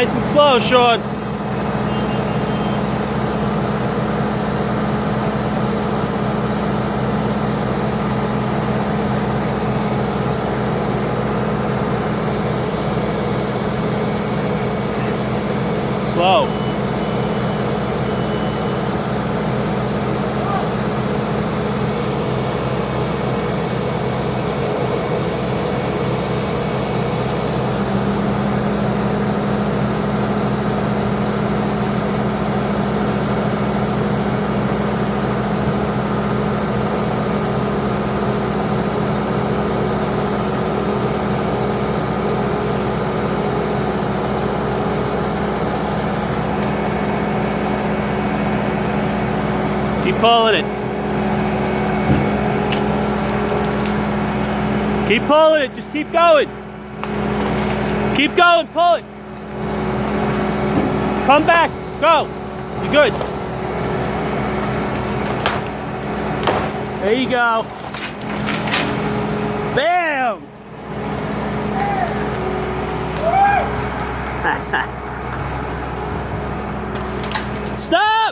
Nice and slow, Sean. Slow. Keep pulling it. Keep pulling it. Just keep going. Keep going. Pull it. Come back. Go. You're good. There you go. Bam! Stop!